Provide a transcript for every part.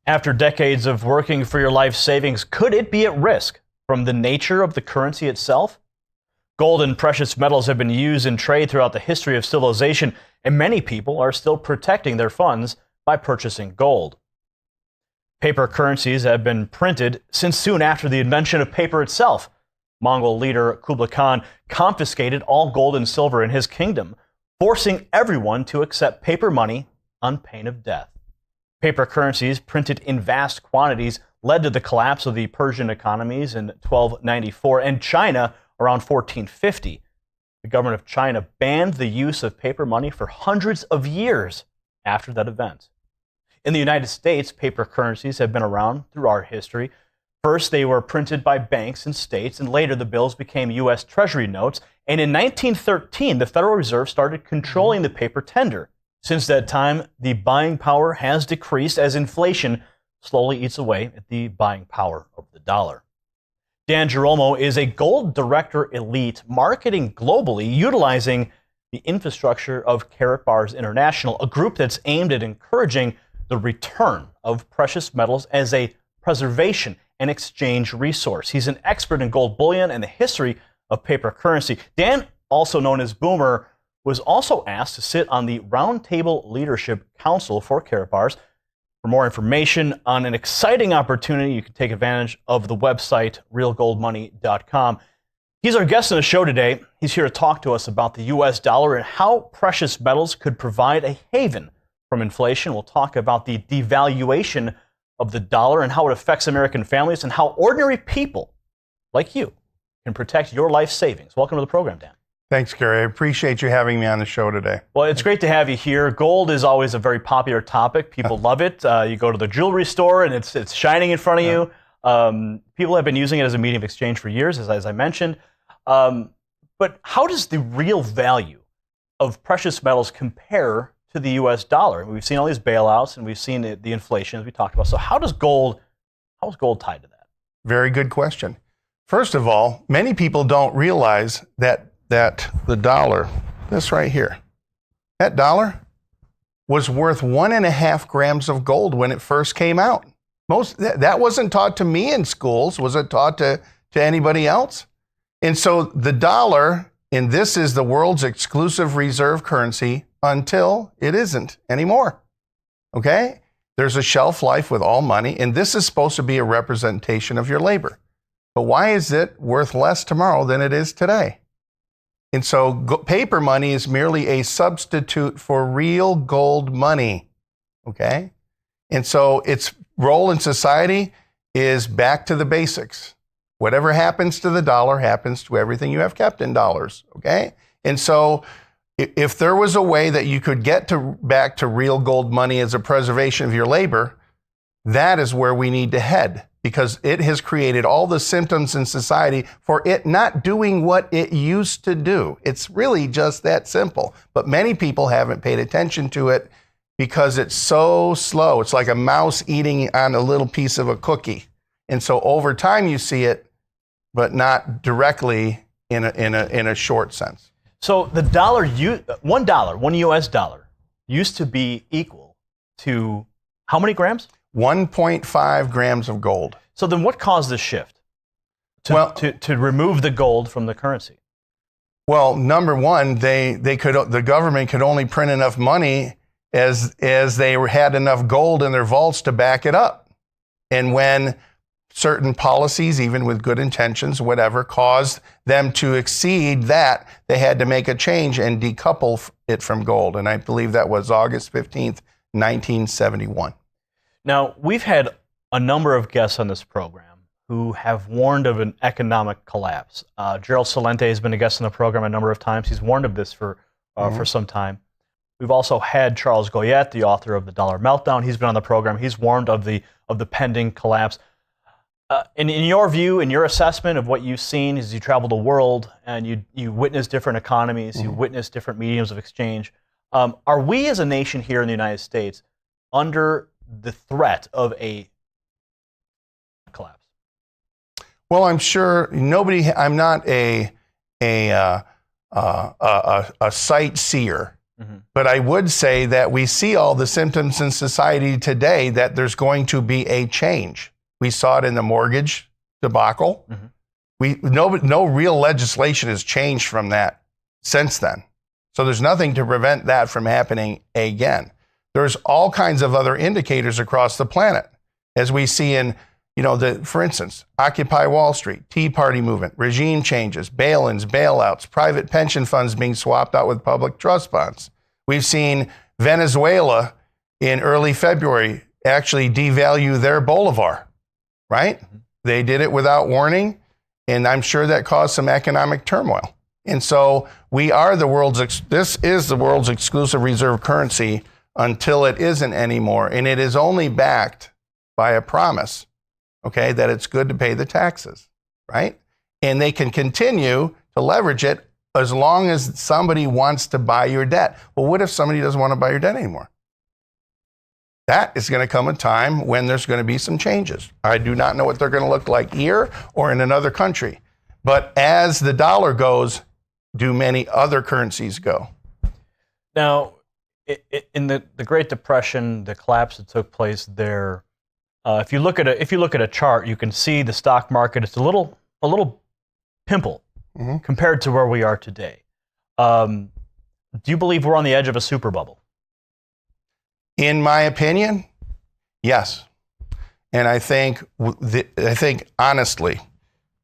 After decades of working for your life savings, could it be at risk from the nature of the currency itself? Gold and precious metals have been used in trade throughout the history of civilization, and many people are still protecting their funds by purchasing gold. Paper currencies have been printed since soon after the invention of paper itself. Mongol leader Kublai Khan confiscated all gold and silver in his kingdom, forcing everyone to accept paper money on pain of death. Paper currencies printed in vast quantities led to the collapse of the Persian economies in 1294 and China around 1450. The government of China banned the use of paper money for hundreds of years after that event. In the United States, paper currencies have been around through our history. First, they were printed by banks and states, and later the bills became U.S. Treasury notes. And in 1913, the Federal Reserve started controlling the paper tender. Since that time, the buying power has decreased as inflation slowly eats away at the buying power of the dollar. Dan Giromo is a gold director elite marketing globally, utilizing the infrastructure of Karatbars International, a group that's aimed at encouraging the return of precious metals as a preservation and exchange resource. He's an expert in gold bullion and the history of paper currency. Dan, also known as Boomer, was also asked to sit on the Roundtable Leadership Council for Karatbars. For more information on an exciting opportunity, you can take advantage of the website realgoldmoney.com. He's our guest on the show today. He's here to talk to us about the U.S. dollar and how precious metals could provide a haven from inflation. We'll talk about the devaluation of the dollar and how it affects American families and how ordinary people like you can protect your life savings. Welcome to the program, Dan. Thanks, Gary. I appreciate you having me on the show today. Well, it's great to have you here. Gold is always a very popular topic. People love it. You go to the jewelry store and it's shining in front of you. People have been using it as a medium of exchange for years, as I mentioned. But how does the real value of precious metals compare to the U.S. dollar? We've seen all these bailouts and we've seen the inflation as we talked about. So how is gold tied to that? Very good question. First of all, many people don't realize that the dollar, this right here, that dollar was worth 1.5 grams of gold when it first came out. That wasn't taught to me in schools. Was it taught to anybody else? And so the dollar, and this is the world's exclusive reserve currency until it isn't anymore. Okay? There's a shelf life with all money, and this is supposed to be a representation of your labor. But why is it worth less tomorrow than it is today? And so paper money is merely a substitute for real gold money, okay? And so its role in society is back to the basics. Whatever happens to the dollar happens to everything you have kept in dollars, okay? And so if there was a way that you could get back to real gold money as a preservation of your labor, that is where we need to head, because it has created all the symptoms in society for it not doing what it used to do. It's really just that simple. But many people haven't paid attention to it because it's so slow. It's like a mouse eating on a little piece of a cookie. And so over time you see it, but not directly in a short sense. So the dollar, one U.S. dollar used to be equal to how many grams? 1.5 grams of gold. So then what caused this shift to remove the gold from the currency? Well, number one, the government could only print enough money as they had enough gold in their vaults to back it up. And when certain policies, even with good intentions, whatever, caused them to exceed that, they had to make a change and decouple it from gold. And I believe that was August 15th, 1971. Now, we've had a number of guests on this program who have warned of an economic collapse. Gerald Celente has been a guest on the program a number of times. He's warned of this for some time. We've also had Charles Goyette, the author of The Dollar Meltdown. He's been on the program. He's warned of the pending collapse. In your view, in your assessment of what you've seen as you travel the world and you witness different economies, you witness different mediums of exchange, are we as a nation here in the United States under the threat of a collapse? Well, I'm sure I'm not a sightseer, But I would say that we see all the symptoms in society today that there's going to be a change. We saw it in the mortgage debacle. No real legislation has changed from that since then. So there's nothing to prevent that from happening again. There's all kinds of other indicators across the planet, as we see in, for instance, Occupy Wall Street, Tea Party movement, regime changes, bail-ins, bailouts, private pension funds being swapped out with public trust bonds. We've seen Venezuela in early February actually devalue their bolivar, right? They did it without warning, and I'm sure that caused some economic turmoil. And so this is the world's exclusive reserve currency until it isn't anymore. And it is only backed by a promise, okay, that it's good to pay the taxes, right? And they can continue to leverage it as long as somebody wants to buy your debt. Well, what if somebody doesn't want to buy your debt anymore? That is going to come a time when there's going to be some changes. I do not know what they're going to look like here or in another country. But as the dollar goes, do many other currencies go? Now, in the Great Depression, the collapse that took place there, if you look at a chart, you can see the stock market. It's a little pimple compared to where we are today. Do you believe we're on the edge of a super bubble? In my opinion, yes. And I think honestly,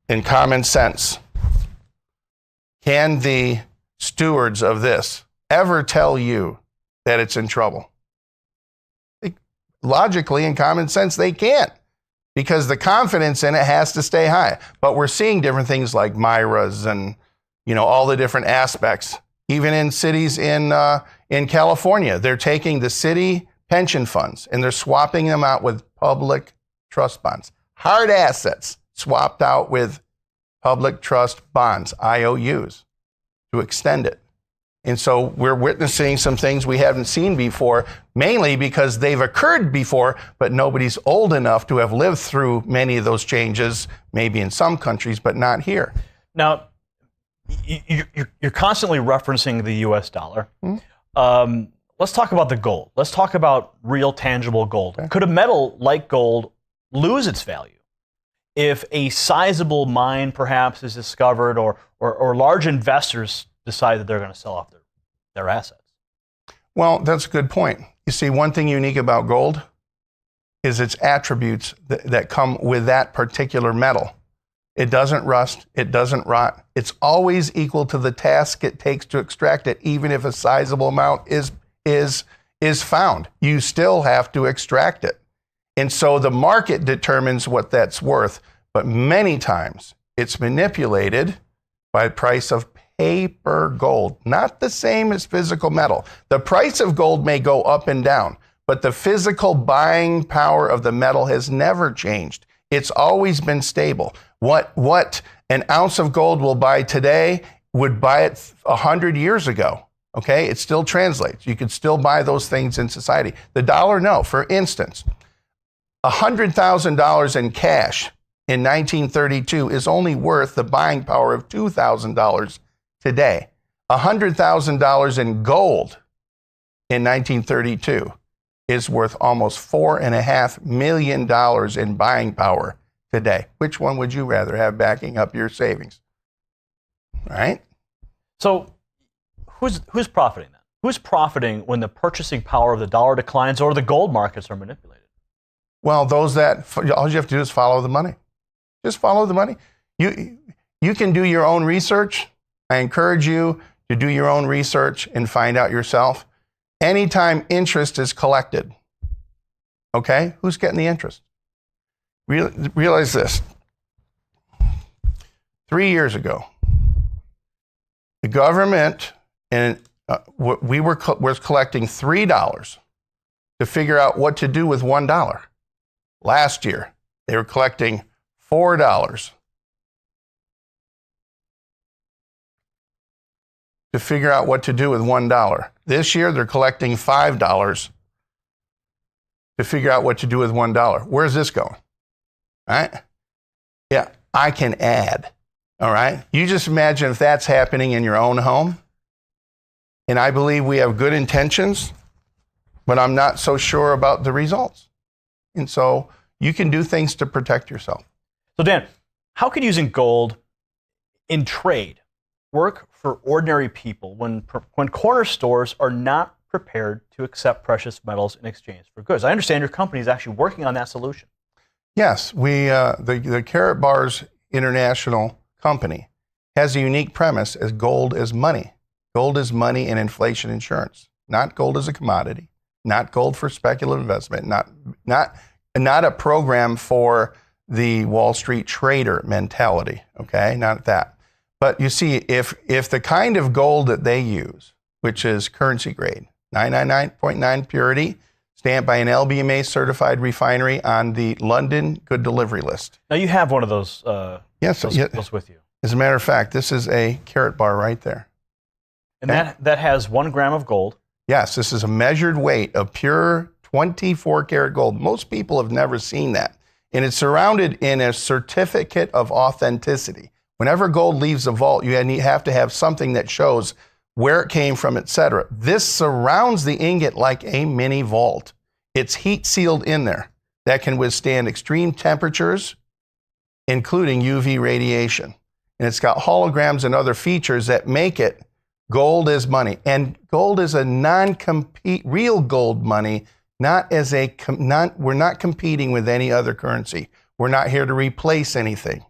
in common sense, can the stewards of this ever tell you that it's in trouble? Logically, in common sense, they can't, because the confidence in it has to stay high. But we're seeing different things like Myras and, all the different aspects. Even in cities in California, they're taking the city pension funds and they're swapping them out with public trust bonds. Hard assets swapped out with public trust bonds, IOUs, to extend it. And so we're witnessing some things we haven't seen before, mainly because they've occurred before, but nobody's old enough to have lived through many of those changes, maybe in some countries, but not here. Now, you're constantly referencing the U.S. dollar. Let's talk about the gold. Let's talk about real tangible gold. Okay. Could a metal like gold lose its value if a sizable mine perhaps is discovered, or large investors decide that they're going to sell off their assets? Well, that's a good point. You see, one thing unique about gold is its attributes that come with that particular metal. It doesn't rust, it doesn't rot. It's always equal to the task it takes to extract it, even if a sizable amount is found. You still have to extract it. And so the market determines what that's worth, but many times it's manipulated by the price of paper gold, not the same as physical metal. The price of gold may go up and down, but the physical buying power of the metal has never changed. It's always been stable. What an ounce of gold will buy today would buy it 100 years ago. Okay, it still translates. You could still buy those things in society. The dollar, no. For instance, $100,000 in cash in 1932 is only worth the buying power of $2,000 today. $100,000 in gold in 1932 is worth almost $4.5 million in buying power today. Which one would you rather have backing up your savings? All right? So who's profiting then? Who's profiting when the purchasing power of the dollar declines or the gold markets are manipulated? Well, all you have to do is follow the money. Just follow the money. You can do your own research. I encourage you to do your own research and find out yourself. Anytime interest is collected, okay, who's getting the interest? Realize this. 3 years ago, the government was collecting $3 to figure out what to do with $1. Last year, they were collecting $4 to figure out what to do with $1. This year, they're collecting $5 to figure out what to do with $1. Where's this going? All right? Yeah, I can add. All right? You just imagine if that's happening in your own home. And I believe we have good intentions, but I'm not so sure about the results. And so you can do things to protect yourself. So Dan, how could using gold in trade work for ordinary people when corner stores are not prepared to accept precious metals in exchange for goods? I understand your company is actually working on that solution. Yes, the Karatbars International company has a unique premise as gold is money. Gold is money and inflation insurance, not gold as a commodity, not gold for speculative investment, not a program for the Wall Street trader mentality, okay? Not that. But you see, if the kind of gold that they use, which is currency grade, 999.9 purity, stamped by an LBMA certified refinery on the London Good Delivery List. Now you have one of those, those with you. As a matter of fact, this is a Karatbar right there. And that has 1 gram of gold. Yes, this is a measured weight of pure 24 karat gold. Most people have never seen that. And it's surrounded in a certificate of authenticity. Whenever gold leaves a vault, you have to have something that shows where it came from, etc. This surrounds the ingot like a mini vault. It's heat sealed in there that can withstand extreme temperatures, including UV radiation. And it's got holograms and other features that make it gold is money. And gold is a non-compete, real gold money, we're not competing with any other currency. We're not here to replace anything.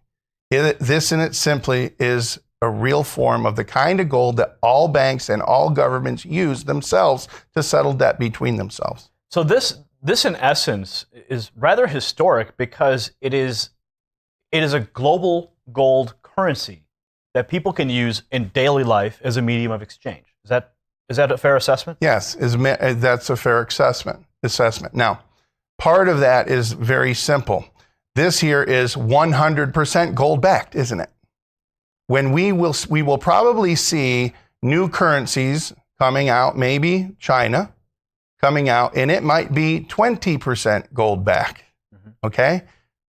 This in it simply is a real form of the kind of gold that all banks and all governments use themselves to settle debt between themselves. So this in essence is rather historic because it is a global gold currency that people can use in daily life as a medium of exchange. Is that a fair assessment? Yes, that's a fair assessment. Now, part of that is very simple. This here is 100% gold backed, isn't it? When we will probably see new currencies coming out, maybe China coming out, and it might be 20% gold back. Okay?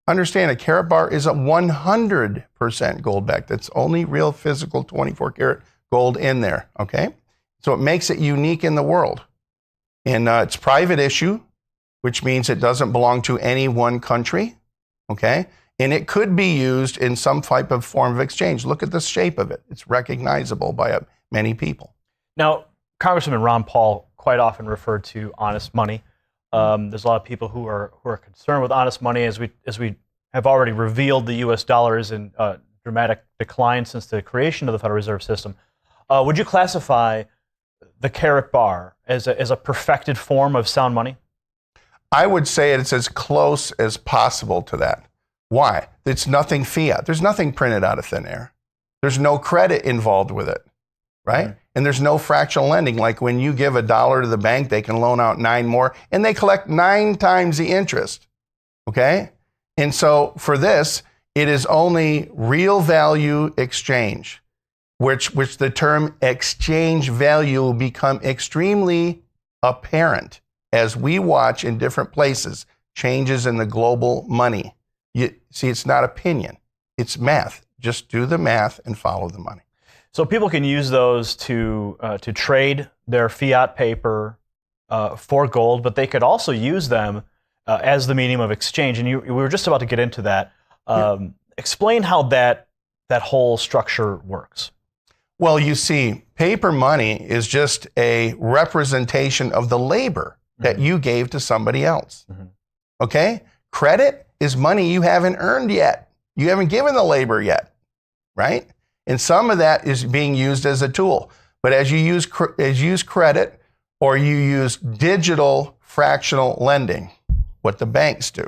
Understand a Karatbar is a 100% gold back. That's only real physical 24 karat gold in there. Okay? So it makes it unique in the world. And it's private issue, which means it doesn't belong to any one country. Okay? And it could be used in some type of form of exchange. Look at the shape of it. It's recognizable by many people. Now, Congressman Ron Paul quite often referred to honest money. There's a lot of people who are concerned with honest money, as we have already revealed. The U.S. dollar is in dramatic decline since the creation of the Federal Reserve System. Would you classify the Karatbar as a perfected form of sound money? I would say it's as close as possible to that. Why? It's nothing fiat. There's nothing printed out of thin air. There's no credit involved with it, right? Mm-hmm. And there's no fractional lending. Like when you give $1 to the bank, they can loan out 9 more, and they collect 9 times the interest, okay? And so for this, it is only real value exchange, which the term exchange value will become extremely apparent as we watch in different places changes in the global money. You see, it's not opinion, it's math. Just do the math and follow the money. So people can use those to trade their fiat paper for gold, but they could also use them as the medium of exchange. And we were just about to get into that. Explain how that whole structure works. Well, you see, paper money is just a representation of the labor that you gave to somebody else. Okay? Credit is money you haven't earned yet. You haven't given the labor yet, right? And some of that is being used as a tool. But as you use credit or you use digital fractional lending, what the banks do,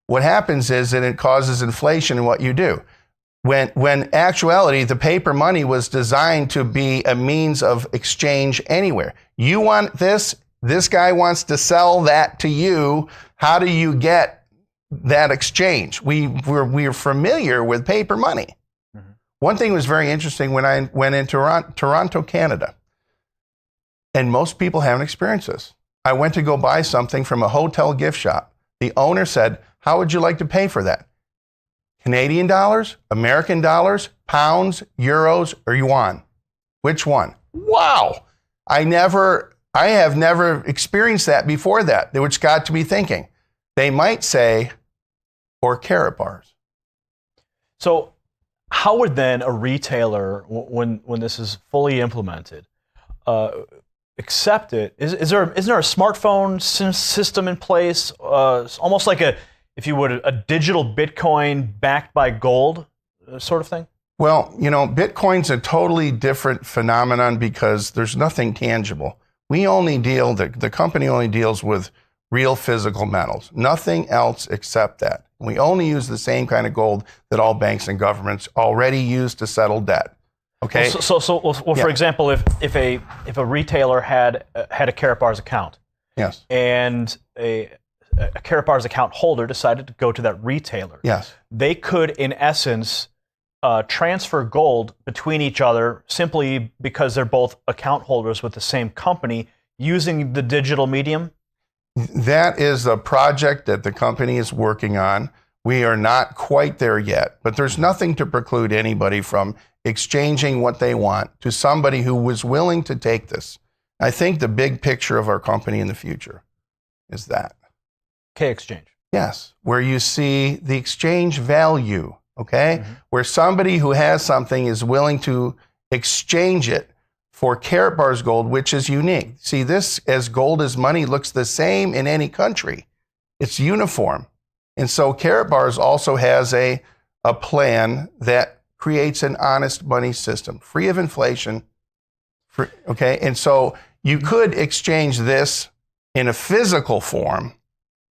what happens is that it causes inflation in what you do. When actuality, the paper money was designed to be a means of exchange anywhere. You want this guy wants to sell that to you. How do you get that exchange? We're familiar with paper money. One thing was very interesting when I went into Toronto, Canada, and most people haven't experienced this. I went to go buy something from a hotel gift shop. The owner said, "How would you like to pay for that? Canadian dollars, American dollars, pounds, euros, or yuan? Which one?" Wow. I have never experienced that before that, which got to me thinking. They might say, or Karatbars. So how would then a retailer, when this is fully implemented, accept it? Isn't there a smartphone system in place, almost like if you would, a digital Bitcoin backed by gold sort of thing? Well, Bitcoin's a totally different phenomenon because there's nothing tangible. The company only deals with real physical metals, nothing else except that. We only use the same kind of gold that all banks and governments already use to settle debt. Okay. For example, if a retailer had a Karatbars account, yes, and a Karatbars account holder decided to go to that retailer, yes, they could, in essence, transfer gold between each other simply because they're both account holders with the same company using the digital medium? That is a project that the company is working on. We are not quite there yet, but there's nothing to preclude anybody from exchanging what they want to somebody who was willing to take this. I think the big picture of our company in the future is that. K-exchange. Yes, where you see the exchange value, okay? Mm-hmm. Where somebody who has something is willing to exchange it for Karatbars gold, which is unique. See, this, as gold as money, looks the same in any country. It's uniform. And so Karatbars also has a plan that creates an honest money system, free of inflation. Okay, and so you could exchange this in a physical form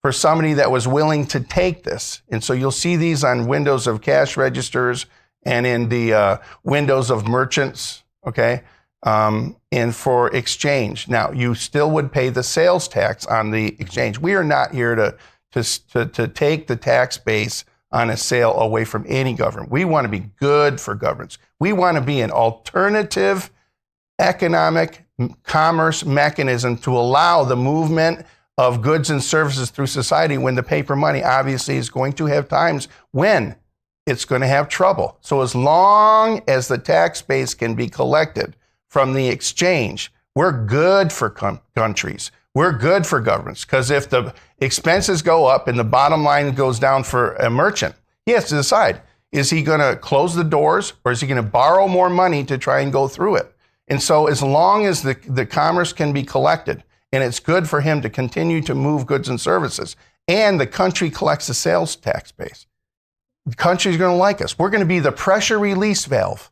for somebody that was willing to take this. And so you'll see these on windows of cash registers and in the windows of merchants, okay? And for exchange. Now, you still would pay the sales tax on the exchange. We are not here to take the tax base on a sale away from any government. We want to be good for governments. We want to be an alternative economic commerce mechanism to allow the movement of goods and services through society when the paper money obviously is going to have times when it's going to have trouble. So as long as the tax base can be collected from the exchange, we're good for countries. We're good for governments, because if the expenses go up and the bottom line goes down for a merchant, he has to decide, is he going to close the doors or is he going to borrow more money to try and go through it? And so as long as the commerce can be collected and it's good for him to continue to move goods and services, and the country collects the sales tax base, the country's going to like us. We're going to be the pressure release valve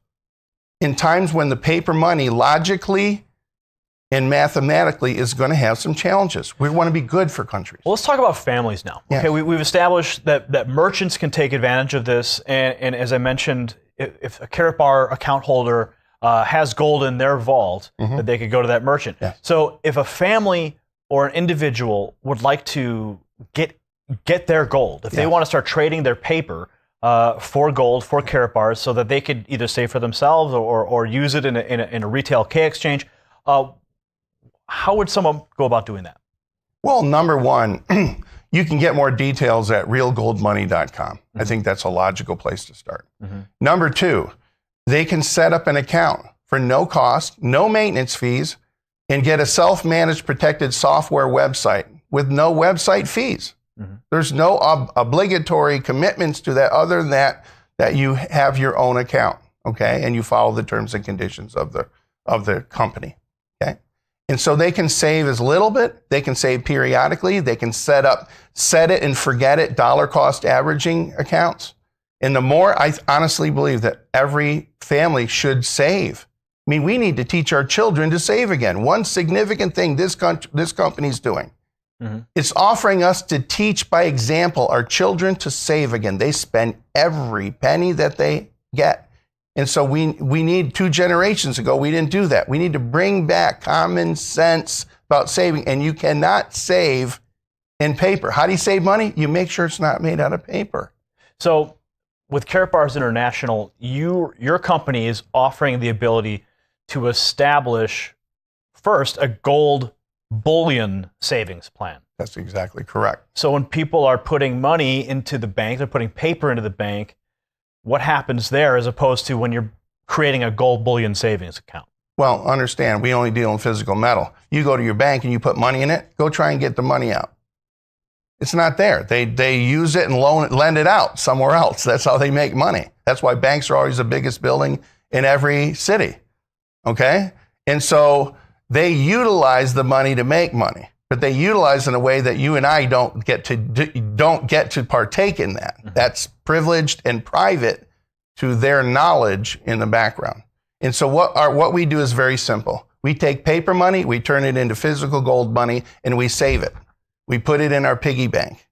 in times when the paper money logically and mathematically is going to have some challenges. We want to be good for countries. Well, let's talk about families now. Yes. Okay, we've established that merchants can take advantage of this, and as I mentioned, if a Karatbar account holder has gold in their vault, mm-hmm. that they could go to that merchant. Yes. So if a family or an individual would like to get their gold, if they want to start trading their paper for gold, for Karatbars, so that they could either save for themselves or use it in a retail K-exchange, how would someone go about doing that? Well, number one, you can get more details at realgoldmoney.com. Mm-hmm. I think that's a logical place to start. Mm-hmm. Number two, they can set up an account for no cost, no maintenance fees, and get a self-managed protected software website with no website fees. Mm-hmm. There's no obligatory commitments to that other than that you have your own account, okay? And you follow the terms and conditions of the company, okay? And so they can save as little bit, they can save periodically, they can set it and forget it, dollar cost averaging accounts. And the more, I honestly believe that every family should save. I mean, we need to teach our children to save again. One significant thing this company's doing, mm-hmm. it's offering us to teach by example our children to save again. They spend every penny that they get. And so we need, 2 generations ago, we didn't do that. We need to bring back common sense about saving. And you cannot save in paper. How do you save money? You make sure it's not made out of paper. So with Karatbars International, your company is offering the ability to establish, first, a gold bullion savings plan. That's exactly correct. So when people are putting money into the bank, they're putting paper into the bank, what happens there as opposed to when you're creating a gold bullion savings account? Well, understand, we only deal in physical metal. You go to your bank and you put money in it, go try and get the money out. It's not there. They use it and lend it out somewhere else. That's how they make money. That's why banks are always the biggest building in every city. Okay? And so they utilize the money to make money, but they utilize in a way that you and I don't get to partake in that. Mm-hmm. That's privileged and private to their knowledge in the background. And so what we do is very simple. We take paper money, we turn it into physical gold money, and we save it. We put it in our piggy bank.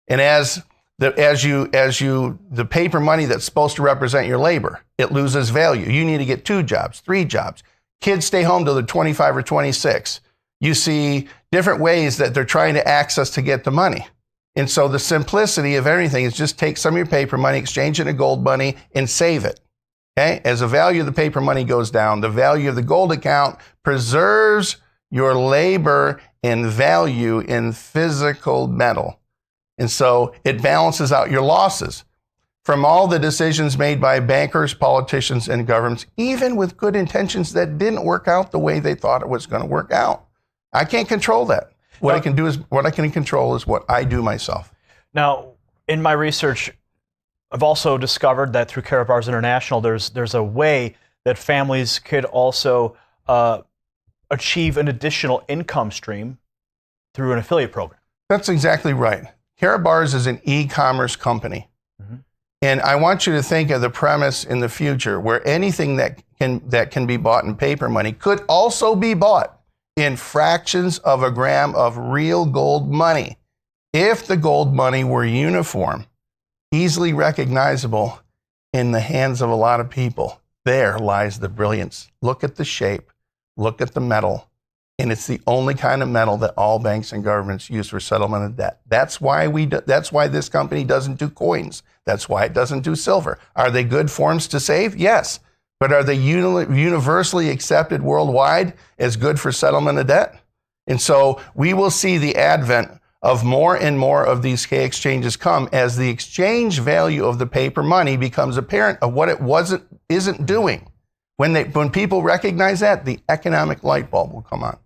And as the paper money that's supposed to represent your labor, it loses value. You need to get 2 jobs, 3 jobs. Kids stay home till they're 25 or 26. You see different ways that they're trying to access to get the money. And so the simplicity of everything is just take some of your paper money, exchange it into gold money, and save it. Okay? As the value of the paper money goes down, the value of the gold account preserves your labor and value in physical metal. And so it balances out your losses from all the decisions made by bankers, politicians, and governments, even with good intentions that didn't work out the way they thought it was going to work out. I can't control that. What I can control is what I do myself. Now, in my research, I've also discovered that through Karatbars International, there's a way that families could also achieve an additional income stream through an affiliate program. That's exactly right. Karatbars is an e-commerce company. Mm-hmm. And I want you to think of the premise in the future where anything that can be bought in paper money could also be bought in fractions of a gram of real gold money. If the gold money were uniform, easily recognizable in the hands of a lot of people, there lies the brilliance. Look at the shape, look at the metal, and it's the only kind of metal that all banks and governments use for settlement of debt. That's why this company doesn't do coins. That's why it doesn't do silver. Are they good forms to save? Yes. But are they universally accepted worldwide as good for settlement of debt? And so we will see the advent of more and more of these K exchanges come as the exchange value of the paper money becomes apparent of what it isn't doing. When people recognize that, the economic light bulb will come on.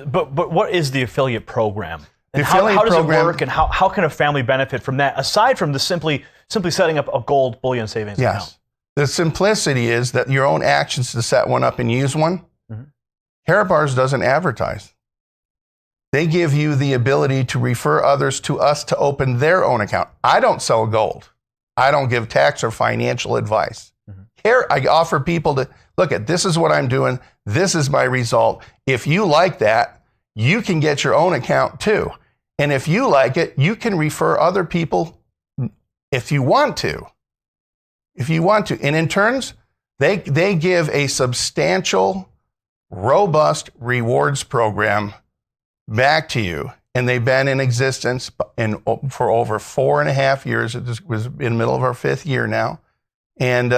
But what is the affiliate program? And how does it work, and how can a family benefit from that, aside from the simply setting up a gold bullion savings account? The simplicity is that your own actions to set one up and use one. Mm-hmm. Karatbars doesn't advertise. They give you the ability to refer others to us to open their own account. I don't sell gold. I don't give tax or financial advice. Mm-hmm. I offer people to look at, this is what I'm doing. This is my result. If you like that, you can get your own account too. And if you like it, you can refer other people if you want to. And in turns, they give a substantial, robust rewards program back to you. And they've been in existence for over 4.5 years. It was in the middle of our 5th year now. And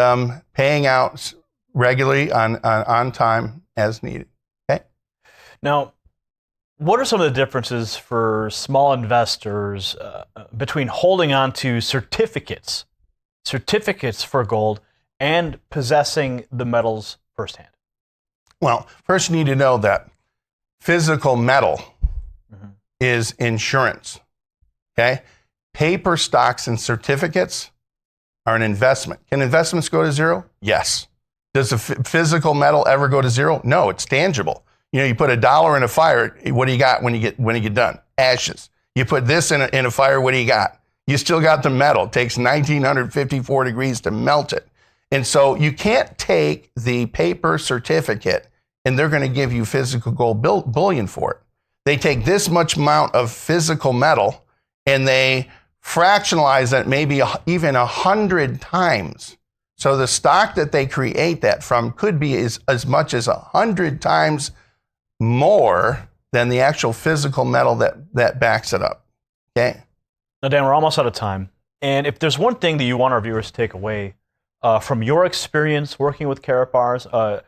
paying out regularly on time as needed. Okay. Now, what are some of the differences for small investors between holding on to certificates for gold and possessing the metals firsthand? Well, first you need to know that physical metal is insurance. Okay? Paper stocks and certificates are an investment. Can investments go to zero? Yes. Does the physical metal ever go to zero? No, it's tangible. You put $1 in a fire, what do you got when you get done? Ashes. You put this in a fire, what do you got? You still got the metal. It takes 1954 degrees to melt it. And so you can't take the paper certificate and they're going to give you physical gold bullion for it. They take this much amount of physical metal and they fractionalize it maybe even 100 times. So the stock that they create that from could be as much as 100 times more than the actual physical metal that backs it up. Okay? Now, Dan, we're almost out of time. And if there's one thing that you want our viewers to take away from your experience working with Karatbars,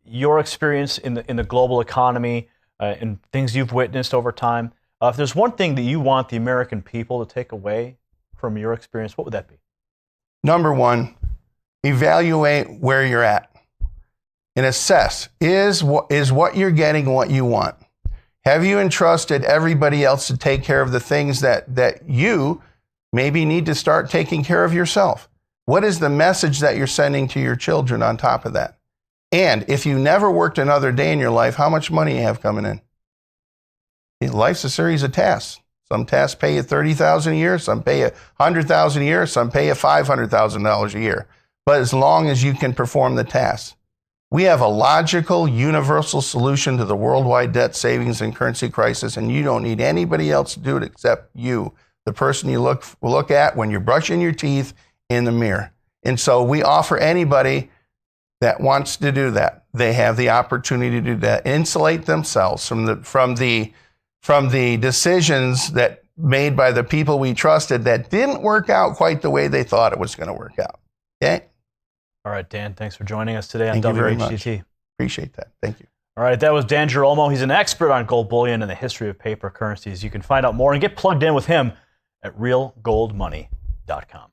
your experience in the global economy, and things you've witnessed over time, if there's one thing that you want the American people to take away from your experience, what would that be? Number one, evaluate where you're at. and assess, is what you're getting what you want? Have you entrusted everybody else to take care of the things that you maybe need to start taking care of yourself? What is the message that you're sending to your children on top of that? And if you never worked another day in your life, how much money you have coming in? Life's a series of tasks. Some tasks pay you $30,000 a year, some pay you $100,000 a year, some pay you $500,000 a year. But as long as you can perform the tasks. We have a logical, universal solution to the worldwide debt, savings, and currency crisis, and you don't need anybody else to do it except you, the person you look at when you're brushing your teeth in the mirror. And so we offer anybody that wants to do that. They have the opportunity to do that, insulate themselves from the decisions that made by the people we trusted that didn't work out quite the way they thought it was going to work out. Okay? All right, Dan, thanks for joining us today on Thank you very WHCT. much. Appreciate that. Thank you. All right, that was Dan Girolamo. He's an expert on gold bullion and the history of paper currencies. You can find out more and get plugged in with him at realgoldmoney.com.